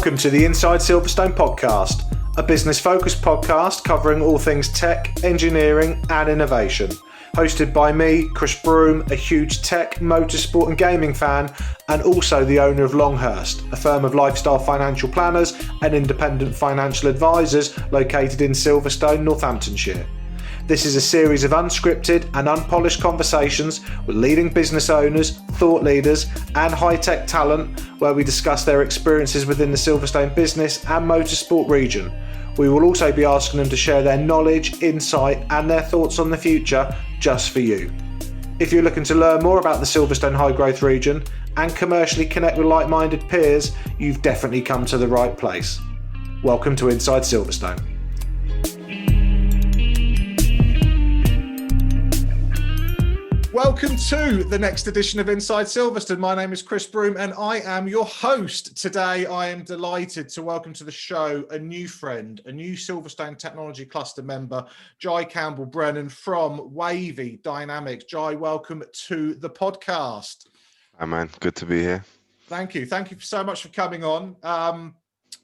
Welcome to the Inside Silverstone podcast, a business-focused podcast covering all things tech, engineering and innovation. Hosted by me, Chris Broome, a huge tech, motorsport and gaming fan, and also the owner of Longhurst, a firm of lifestyle financial planners and independent financial advisors located in Silverstone, Northamptonshire. This is a series of unscripted and unpolished conversations with leading business owners, thought leaders and high-tech talent where we discuss their experiences within the Silverstone business and motorsport region. We will also be asking them to share their knowledge, insight and their thoughts on the future just for you. If you're looking to learn more about the Silverstone high growth region and commercially connect with like-minded peers, you've definitely come to the right place. Welcome to Inside Silverstone. Welcome to the next edition of Inside Silverstone. My name is Chris Broome and I am your host. Today I am delighted to welcome to the show a new friend, a new Silverstone Technology Cluster member, Jahee Campbell-Brennan from Wavey Dynamics. Jahee, welcome to the podcast. Hi man, good to be here. Thank you. Thank you so much for coming on.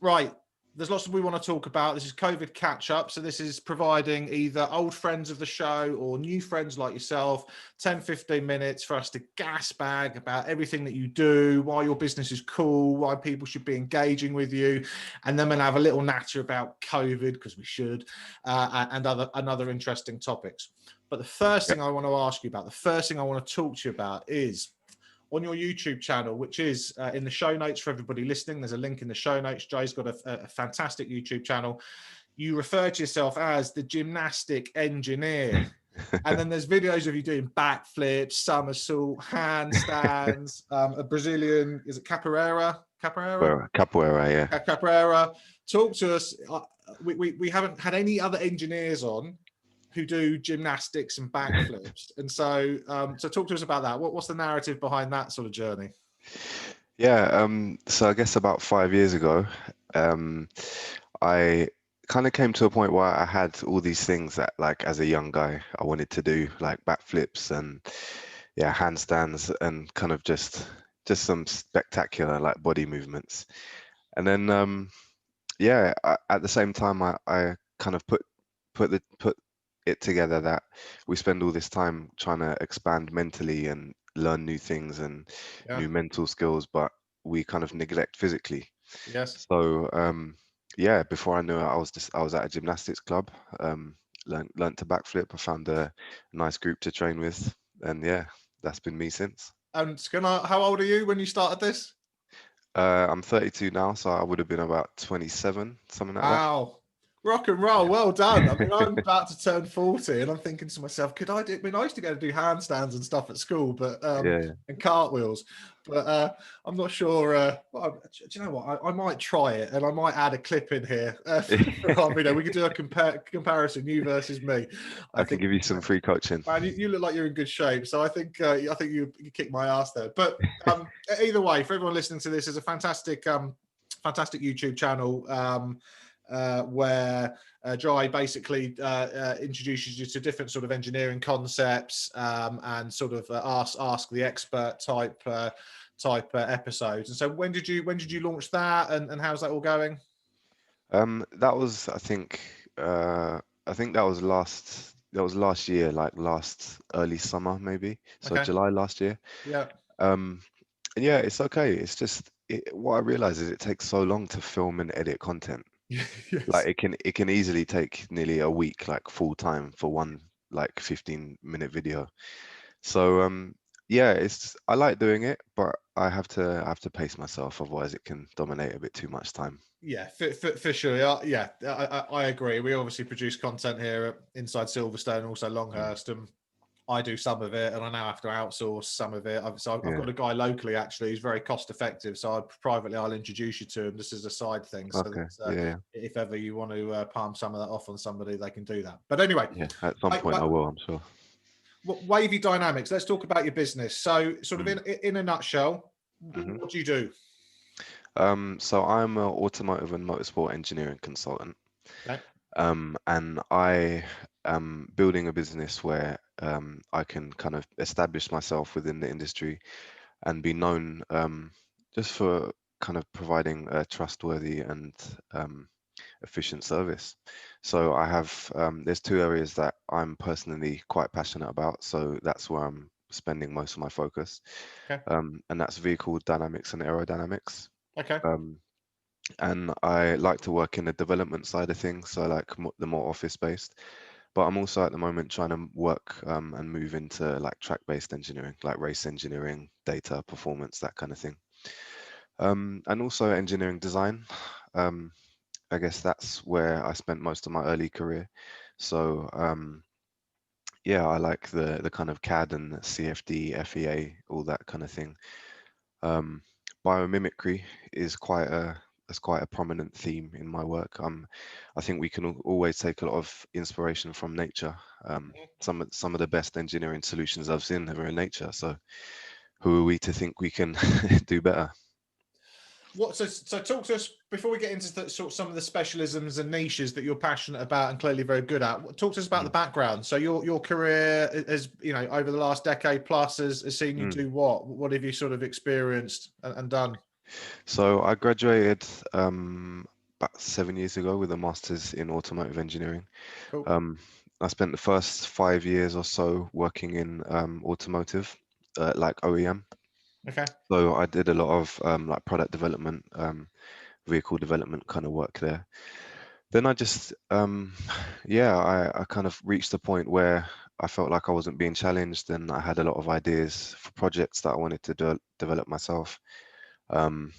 Right. There's lots we want to talk about. This is COVID catch-up. So this is providing either old friends of the show or new friends like yourself, 10, 15 minutes for us to gas bag about everything that you do, why your business is cool, why people should be engaging with you. And then we'll have a little natter about COVID, because we should, and other interesting topics. But the first thing I want to ask you about, the first thing I want to talk to you about is on your YouTube channel, which is in the show notes for everybody listening. There's a link in the show notes. Jahee's got a fantastic YouTube channel. You refer to yourself as the gymnastic engineer. And then there's videos of you doing backflips, somersault, handstands, a Brazilian, is it capoeira? Capoeira, yeah. Capoeira. Talk to us. We haven't had any other engineers on who do gymnastics and backflips, and so talk to us about that. What's the narrative behind that sort of journey? Yeah, so I guess about 5 years ago, I kind of came to a point where I had all these things that, like, as a young guy, I wanted to do, like backflips and handstands and kind of just some spectacular like body movements. And then at the same time, I kind of put it together that we spend all this time trying to expand mentally and learn new things and new mental skills, but we kind of neglect physically. Yes. So before I knew it, I was at a gymnastics club, learned to backflip. I found a nice group to train with, and that's been me since. And how old are you when you started this? I'm 32 now, so I would have been about 27, something like that. Wow. Rock and roll, well done. I mean, I'm about to turn 40 and I'm thinking to myself, could I do, I mean, I used to go to do handstands and stuff at school, but and cartwheels, but I'm not sure. Do you know what? I might try it and I might add a clip in here. We could do a comparison, you versus me. I can give you some free coaching. Man, you look like you're in good shape, so I think you kicked my ass there. But either way, for everyone listening to this, there's a fantastic YouTube channel. Where Jahee basically introduces you to different sort of engineering concepts and sort of ask the expert type episodes. And so when did you launch that, and how's that all going? That was I think that was last year, like last early summer maybe. So okay. July last year. Yeah. And it's okay. It's just what I realize is it takes so long to film and edit content. Yes. Like it can easily take nearly a week, like full time, for one like 15-minute video. So I like doing it, but I have to pace myself, otherwise it can dominate a bit too much time. Yeah, for sure. I agree. We obviously produce content here at Inside Silverstone, also Longhurst, and I do some of it, and I now have to outsource some of it. I've got a guy locally actually who's very cost effective, so I'll introduce you to him. This is a side thing, so that, if ever you want to palm some of that off on somebody, they can do that. But anyway, at some point I will, I'm sure. Wavey Dynamics. Let's talk about your business. So, sort of in a nutshell, what do you do? So I'm an automotive and motorsport engineering consultant. Okay. And I am building a business where I can kind of establish myself within the industry and be known just for kind of providing a trustworthy and efficient service. So I have there's two areas that I'm personally quite passionate about. So that's where I'm spending most of my focus, Okay. and that's vehicle dynamics and aerodynamics. Okay. Um, and I like to work in the development side of things, so I like the more office based. But I'm also at the moment trying to work and move into like track-based engineering, like race engineering, data, performance, that kind of thing. And also engineering design. Um, I guess that's where I spent most of my early career. So yeah, I like the kind of CAD and the CFD, FEA, all that kind of thing. Um, Biomimicry is quite a prominent theme in my work. I think we can always take a lot of inspiration from nature. Some of the best engineering solutions I've seen are in nature. So who are we to think we can do better? So talk to us before we get into sort of some of the specialisms and niches that you're passionate about and clearly very good at. Talk to us about the Mm, background. So your career has, over the last decade plus has seen you mm. do what? What have you sort of experienced and done? So I graduated about 7 years ago with a master's in automotive engineering. Cool. Um, I spent the first 5 years or so working in automotive, like OEM. Okay. So I did a lot of like product development, vehicle development kind of work there. Then I just, yeah, I kind of reached the point where I felt like I wasn't being challenged, and I had a lot of ideas for projects that I wanted to develop myself. Um,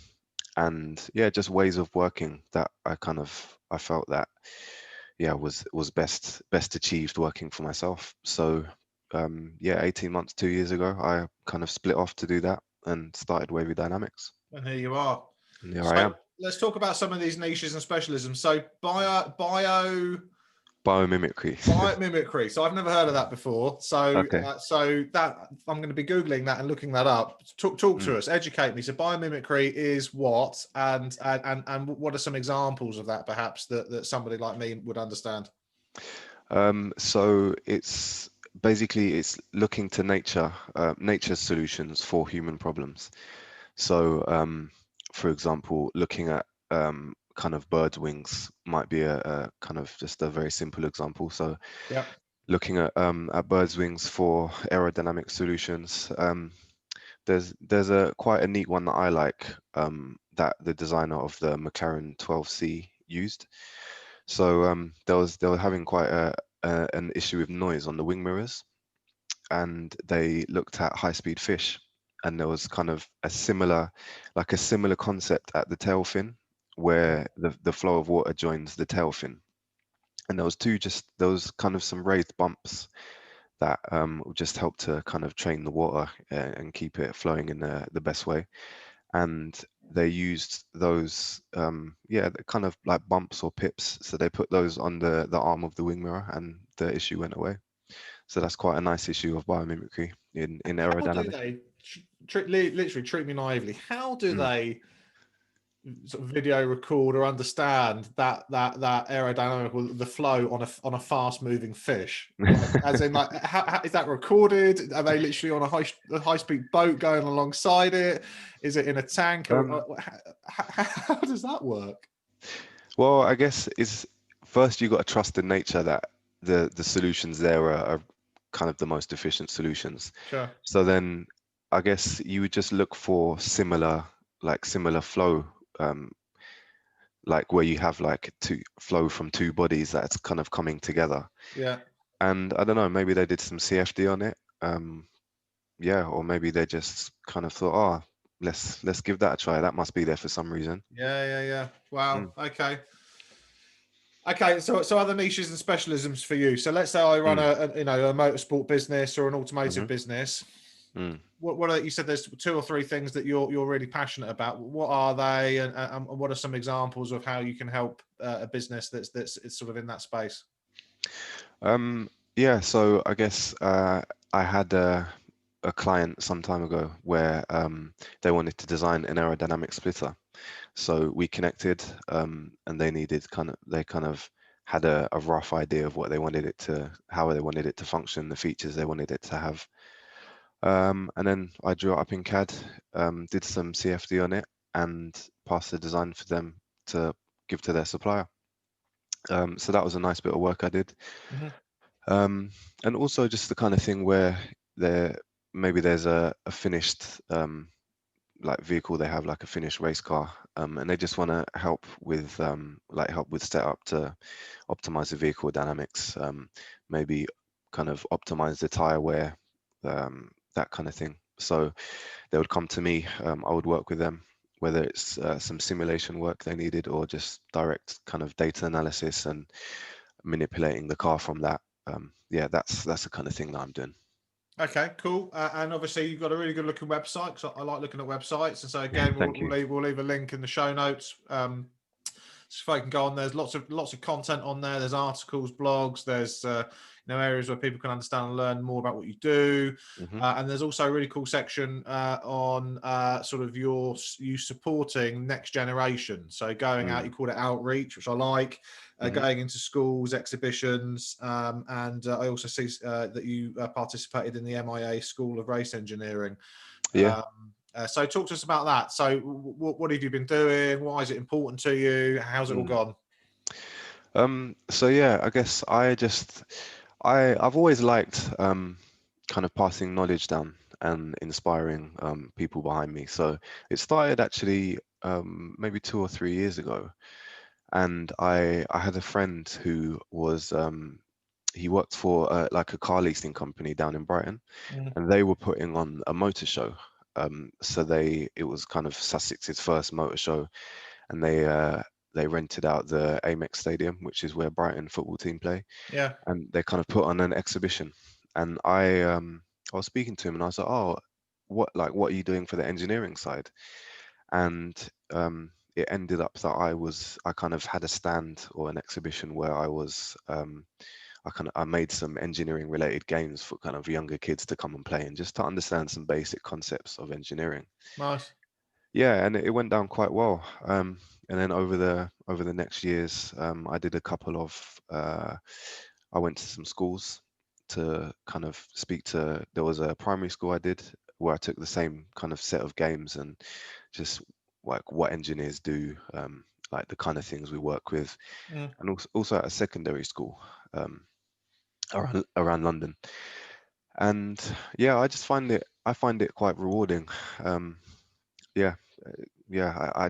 and yeah, just ways of working that I felt that yeah was best achieved working for myself. So yeah, 18 months, 2 years ago, I kind of split off to do that and started Wavey Dynamics. And here you are. And there I So am. let's talk about some of these niches and specialisms. So Biomimicry. biomimicry. So I've never heard of that before. So Okay. so that I'm going to be googling that and looking that up. Talk Mm. to us, educate me. So biomimicry is what, and what are some examples of that, perhaps that somebody like me would understand? So it's basically it's looking to nature, nature's solutions for human problems. So, for example, looking at kind of birds' wings might be a kind of just a very simple example. So, Yeah. looking at birds' wings for aerodynamic solutions, there's a quite a neat one that I like, that the designer of the McLaren 12C used. So they were having quite an issue with noise on the wing mirrors, and they looked at high-speed fish, and there was kind of a similar concept at the tail fin, Okay. where the flow of water joins the tail fin, and there was kind of some raised bumps that would just help to kind of train the water and keep it flowing in the best way. And they used those yeah, the kind of like bumps or pips, so they put those on the arm of the wing mirror, and the issue went away. So that's quite a nice issue of biomimicry in How do aerodynamics. they literally treat me naively? How do Mm. they sort of video record or understand that aerodynamical the flow on a fast moving fish, like as in like how is that recorded? Are they literally on a high speed boat going alongside it? Is it in a tank, Um, or how does that work? well, I guess is first you got to trust in nature that the solutions there are kind of the most efficient solutions. Sure. So then I guess you would just look for similar flow, um, like where you have like two flow from two bodies that's kind of coming together. Yeah. And I don't know, maybe they did some CFD on it. Yeah, or maybe they just kind of thought, oh, let's give that a try. That must be there for some reason. Yeah. Wow. Mm, Okay. Okay, so other niches and specialisms for you. So let's say I run mm, a motorsport business or an automotive mhm, business. mm. What are, you said there's two or three things that you're really passionate about. What are they, and what are some examples of how you can help a business that's it's sort of in that space? Yeah, so I guess I had a client some time ago where they wanted to design an aerodynamic splitter. So we connected, and they kind of had a rough idea of what they wanted it to, how they wanted it to function, the features they wanted it to have. And then I drew it up in CAD, did some CFD on it, and pass the design for them to give to their supplier. So that was a nice bit of work I did. Hmm. And also just the kind of thing where maybe there's a finished like vehicle, they have like a finished race car, and they just want to help with setup to optimize the vehicle dynamics, maybe kind of optimize the tire wear, that kind of thing. So they would come to me, I would work with them, whether it's some simulation work they needed or just direct kind of data analysis and manipulating the car from that. Yeah, that's the kind of thing that I'm doing. Okay, cool. And obviously, you've got a really good looking website, because I like looking at websites. And so again, Thank you. we'll leave a link in the show notes. So if I can go on, there's lots of content on there. There's articles, blogs. There's areas where people can understand and learn more about what you do. Hmm. And there's also a really cool section on sort of you supporting next generation. So going out, you call it outreach, which I like. Going into schools, exhibitions, and I also see that you participated in the MIA School of Race Engineering. Yeah. So talk to us about that. So what have you been doing? Why is it important to you? How's it all gone? So yeah, I guess I've always liked kind of passing knowledge down and inspiring people behind me. So it started actually maybe 2 or 3 years ago, and I had a friend who was he worked for like a car leasing company down in Brighton, and they were putting on a motor show. So it was kind of Sussex's first motor show, and they rented out the Amex Stadium, which is where Brighton football team play, Yeah. and they kind of put on an exhibition. And I was speaking to him, and I was like, "Oh, what are you doing for the engineering side?" And it ended up that I kind of had a stand or an exhibition where I made some engineering related games for kind of younger kids to come and play and just to understand some basic concepts of engineering. Nice. Yeah, and it went down quite well. And then over the next years, I did a couple of I went to some schools to kind of speak to. There was a primary school I did where I took the same kind of set of games and just like what engineers do, like the kind of things we work with, and also at a secondary school around London. And yeah, I find it quite rewarding. Yeah, yeah, I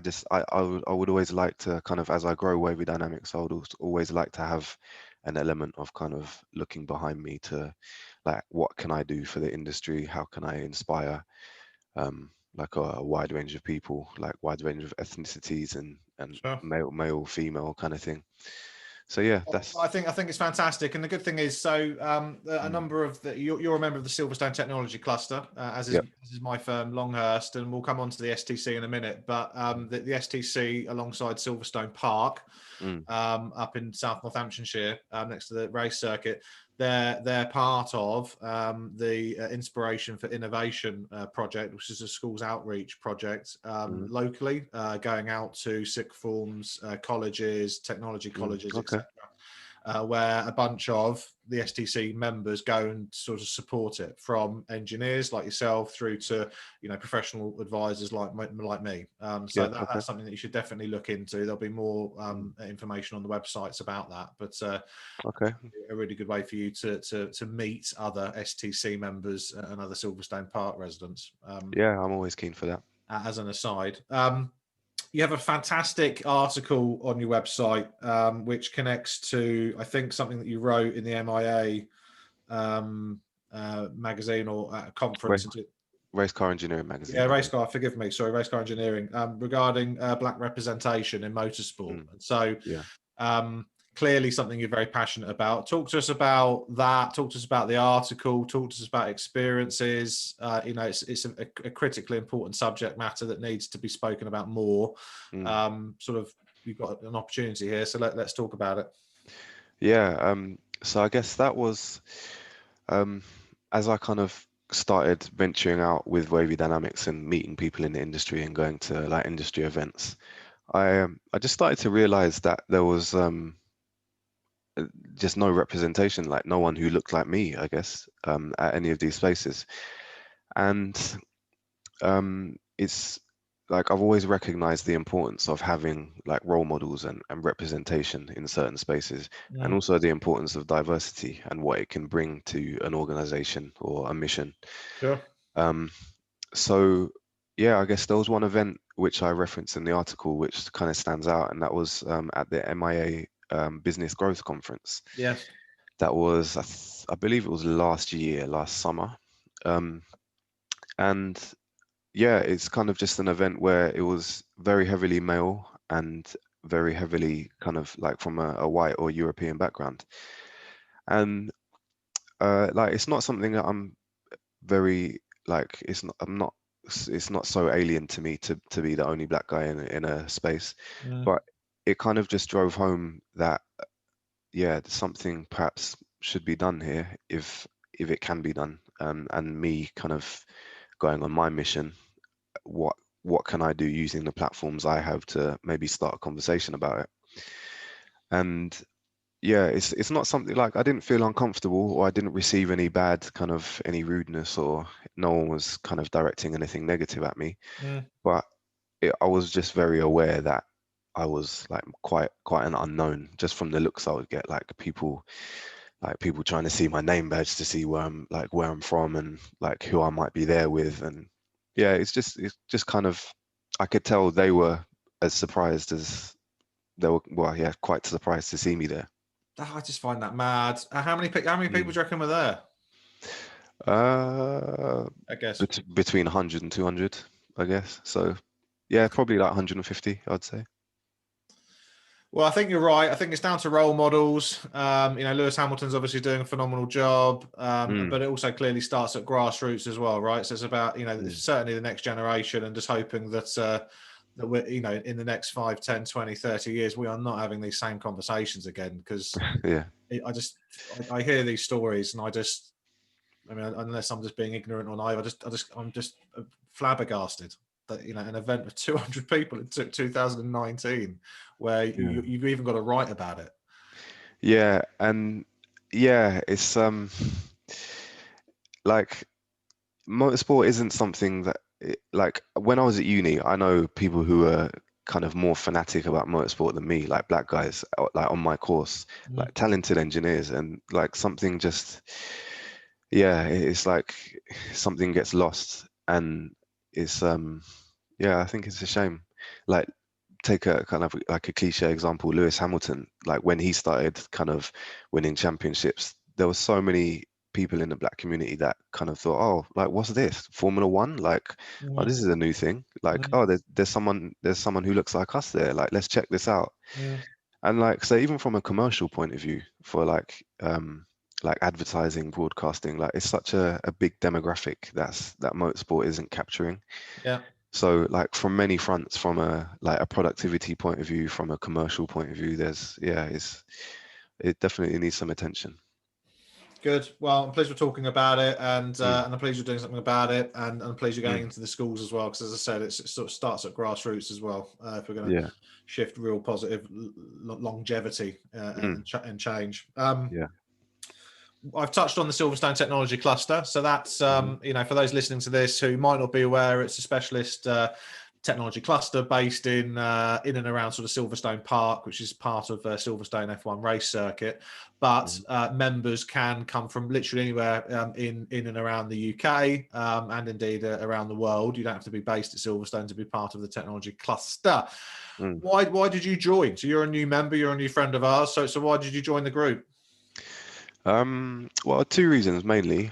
would always like to kind of, as I grow Wavy Dynamics, I would always like to have an element of kind of looking behind me to like, what can I do for the industry? How can I inspire like a wide range of people, like wide range of ethnicities and Sure. male, female kind of thing. So yeah, I think it's fantastic, and the good thing is, so a mm, number of you're a member of the Silverstone Technology Cluster, yep. as is my firm, Longhurst, and we'll come on to the STC in a minute. But the STC alongside Silverstone Park, Mm, up in South Northamptonshire, next to the race circuit. They're part of the Inspiration for Innovation project, which is a schools outreach project mm, locally, going out to sixth forms, colleges, technology colleges, okay. etc. Where a bunch of the STC members go and sort of support it, from engineers like yourself through to professional advisors like me. So Yeah, okay. that's something that you should definitely look into. There'll be more information on the websites about that, but Okay. a really good way for you to meet other STC members and other Silverstone Park residents. Yeah, I'm always keen for that. As an aside. You have a fantastic article on your website, which connects to, I think, something that you wrote in the MIA magazine or at a conference. Race Car Engineering magazine, Yeah, I race believe. car. Forgive me. Sorry, race car engineering, regarding black representation in motorsport. Mm, And so, yeah. clearly, something you're very passionate about. Talk to us about that. Talk to us about the article. Talk to us about experiences. It's a critically important subject matter that needs to be spoken about more. Mm. Sort of, you've got an opportunity here, so let's talk about it. Yeah. So I guess that was um, as I kind of started venturing out with Wavy Dynamics and meeting people in the industry and going to like industry events. I just started to realize that there was just no representation, like no one who looked like me, I guess, at any of these places. And it's like I've always recognized the importance of having like role models and representation in certain spaces, and Mm, also the importance of diversity and what it can bring to an organization or a mission. sure. Um, so yeah, I guess there was one event which I referenced in the article which kind of stands out, and that was at the MIA Business Growth Conference. Yes. That was, I believe it was last year, last summer. Um, and yeah, it's kind of just an event where it was very heavily male and very heavily kind of like from a white or European background. And like it's not something that I'm very like it's not so alien to me to be the only black guy in a space, Mm, but it kind of just drove home that yeah, something perhaps should be done here if it can be done. And me kind of going on my mission, what what can I do using the platforms I have to maybe start a conversation about it? And yeah, it's not something like I didn't feel uncomfortable or I didn't receive any bad kind of any rudeness or no one was kind of directing anything negative at me. mm, But I was just very aware that I was like quite an unknown just from the looks I would get, like people trying to see my name badge to see where I'm from and like who I might be there with. And yeah, it's just kind of I could tell they were as surprised as they were, well, yeah, quite surprised to see me there. I just find that mad. How many people Mm. do you reckon were there? Uh, I guess. between 100 and 200, I guess. So yeah, probably like 150, I'd say. Well, I think you're right. I think it's down to role models. Lewis Hamilton's obviously doing a phenomenal job, Mm, but it also clearly starts at grassroots as well, right? So it's about mm. certainly the next generation, and just hoping that we're in the next 5, 10, 20, 30 years we are not having these same conversations again. Because Yeah, I hear these stories, and I mean, unless I'm just being ignorant or naive, I'm just flabbergasted that an event of 200 people in 2019, where yeah. you've even got to write about it. Yeah, and yeah, it's like motorsport isn't something that like when I was at uni, I know people who are kind of more fanatic about motorsport than me, like black guys, like on my course, Mm, like talented engineers, and like something just, yeah, it's like something gets lost, and it's yeah, I think it's a shame. Like take a kind of like a cliche example, Lewis Hamilton, like when he started kind of winning championships, there were so many people in the black community that kind of thought, oh, like what's this? Formula One? Like, oh, mm, this is a new thing. Like, mm, oh, there's someone who looks like us there. Like, let's check this out. mm. And like, so even from a commercial point of view, for like advertising, broadcasting, like it's such a big demographic that motorsport isn't capturing. Yeah, So like from many fronts, from a productivity point of view, from a commercial point of view, it definitely needs some attention. good. Well, I'm pleased we're talking about it, and Mm, I'm pleased you're doing something about it, and I'm pleased you're going mm, into the schools as well. Because as I said, it sort of starts at grassroots as well. If we're going to yeah. shift real positive longevity Mm, and change. yeah. I've touched on the Silverstone Technology Cluster. So that's, Hmm. for those listening to this who might not be aware, it's a specialist technology cluster based in and around sort of Silverstone Park, which is part of Silverstone F1 race circuit. But Hmm. members can come from literally anywhere in and around the UK and indeed around the world. You don't have to be based at Silverstone to be part of the technology cluster. Mm. Why did you join? So you're a new member, you're a new friend of ours. So why did you join the group? Well, two reasons mainly.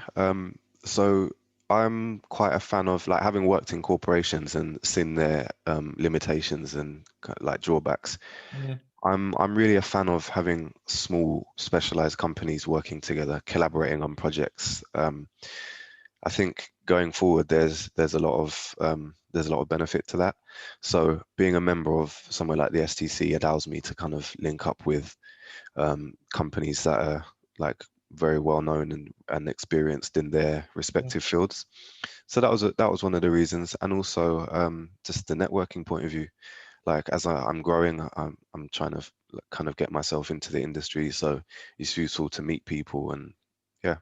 So I'm quite a fan of like having worked in corporations and seen their limitations and like drawbacks. Mm, I'm really a fan of having small specialized companies working together, collaborating on projects. I think going forward, there's a lot of benefit to that. So being a member of somewhere like the STC allows me to kind of link up with companies that are like very well known and experienced in their mm, respective fields. So that was one of the reasons, and also just the networking point of view. Like as I'm growing, I'm trying to kind of get myself into the industry, so it's useful to meet people and yeah,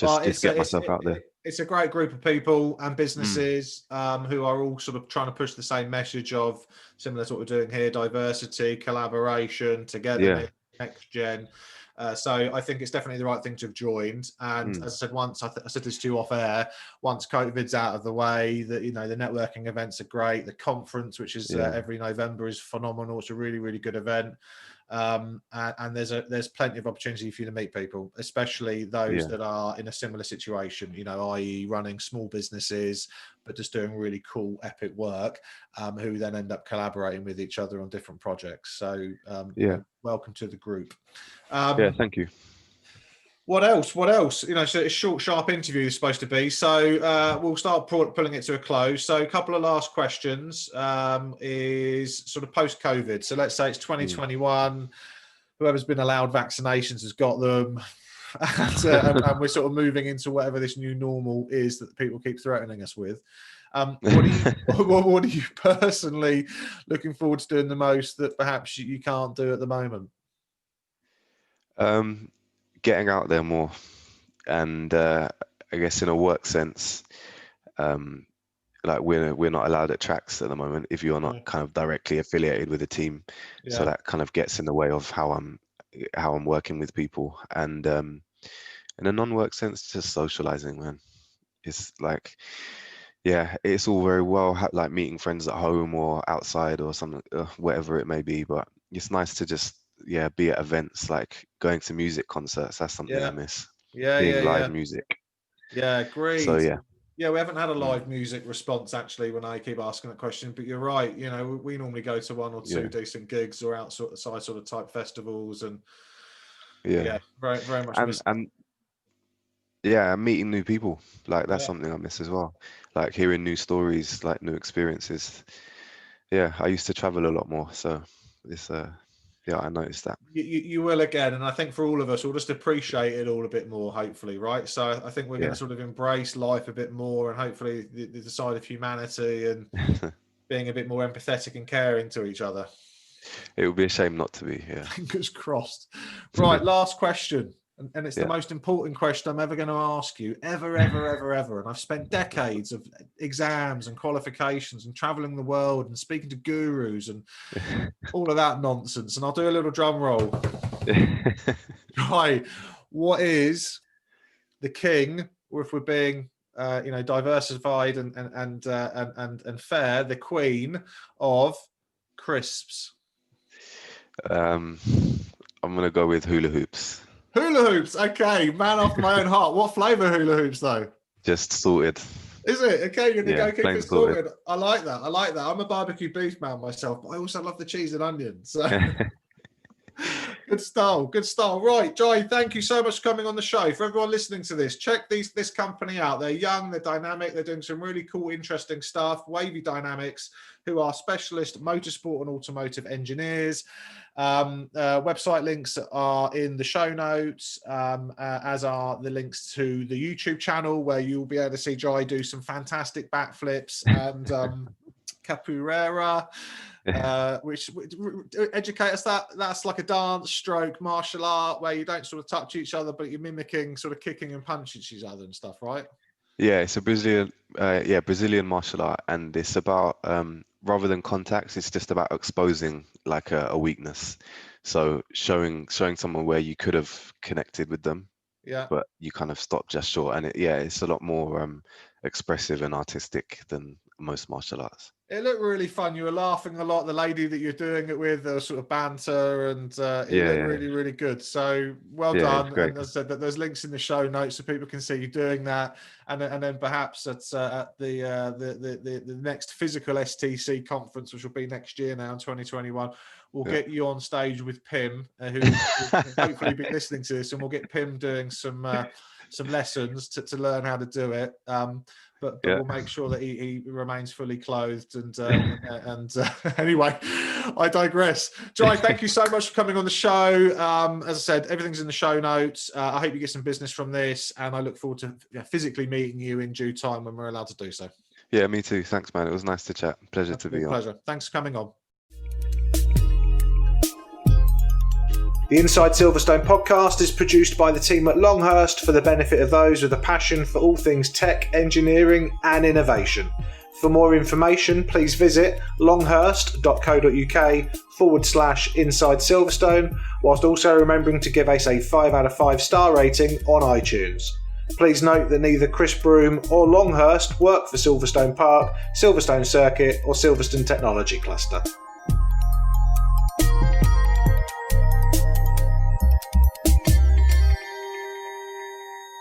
Well, just get myself out there. it's a great group of people and businesses who are all sort of trying to push the same message of similar to what we're doing here: diversity, collaboration, togetherness, next gen. So I think it's definitely the right thing to have joined. And as I said once, I said this to you off air, once COVID's out of the way, that, you know, the networking events are great. The conference, which is every November, is phenomenal. It's a really, really good event. And there's plenty of opportunity for you to meet people, especially those that are in a similar situation, you know, i.e. running small businesses, but just doing really cool, epic work, who then end up collaborating with each other on different projects. So, you know, welcome to the group. Thank you. What else? You know, so it's a short, sharp interview is supposed to be. So we'll start pulling it to a close. So a couple of last questions is sort of post-COVID. So let's say it's 2021. Whoever's been allowed vaccinations has got them. And we're sort of moving into whatever this new normal is that people keep threatening us with. What are you personally looking forward to doing the most that perhaps you can't do at the moment? Getting out there more, and I guess in a work sense, like we're not allowed at tracks at the moment if you're not kind of directly affiliated with a team. So that kind of gets in the way of how I'm working with people. And in a non-work sense, just socializing, man. It's like, it's all very well like meeting friends at home or outside or something, whatever it may be, but it's nice to just be at events, like going to music concerts. That's something I miss. Live music. Agreed. So we haven't had a live music response actually when I keep asking that question, but you're right. You know, we normally go to one or two decent gigs or outside sort of type festivals, and very, very much and meeting new people, like that's something I miss as well, like hearing new stories, like new experiences. I used to travel a lot more, so it's I noticed that. You will again, and I think for all of us, we'll just appreciate it all a bit more, hopefully, right? So I think we're going to sort of embrace life a bit more, and hopefully the side of humanity and being a bit more empathetic and caring to each other. It would be a shame not to be. Fingers crossed. Right, last question. And it's the most important question I'm ever going to ask you, ever. And I've spent decades of exams and qualifications and traveling the world and speaking to gurus and all of that nonsense. And I'll do a little drum roll. Right. What is the king, or if we're being, diversified and fair, the queen of crisps? I'm going to go with hula hoops. Hula hoops, okay, man after my own heart. What flavour hula hoops though? Just salted. Is it? Okay, you're gonna go keep it salted. sorted. I like that. I'm a barbecue beef man myself, but I also love the cheese and onions. So good style. Right, Jahee, thank you so much for coming on the show. For everyone listening to this, check this company out. They're young, they're dynamic, they're doing some really cool, interesting stuff. Wavey Dynamics, who are specialist motorsport and automotive engineers. Website links are in the show notes, as are the links to the YouTube channel, where you'll be able to see Jahee do some fantastic backflips and capoeira, which educate us that's like a dance stroke martial art where you don't sort of touch each other, but you're mimicking sort of kicking and punching each other and stuff, right? It's a Brazilian martial art, and it's about rather than contacts, it's just about exposing like a weakness. So showing someone where you could have connected with them, but you kind of stopped just short. And it's a lot more expressive and artistic than most martial arts. It looked really fun. You were laughing a lot. The lady that you're doing it with, there was sort of banter, and it looked really, really good. So well done. And as I said, that there's links in the show notes so people can see you doing that. And then perhaps at the next physical STC conference, which will be next year now in 2021, we'll get you on stage with Pim, who will hopefully be listening to this, and we'll get Pim doing some lessons to learn how to do it. But we'll make sure that he remains fully clothed. And anyway, I digress. Jahee, thank you so much for coming on the show. As I said, everything's in the show notes. I hope you get some business from this, and I look forward to physically meeting you in due time when we're allowed to do so. Yeah, me too. Thanks, man. It was nice to chat. Pleasure to be on. Pleasure. Thanks for coming on. The Inside Silverstone podcast is produced by the team at Longhurst for the benefit of those with a passion for all things tech, engineering and innovation. For more information, please visit longhurst.co.uk/Inside Silverstone, whilst also remembering to give us a 5 out of 5 star rating on iTunes. Please note that neither Chris Broome or Longhurst work for Silverstone Park, Silverstone Circuit or Silverstone Technology Cluster.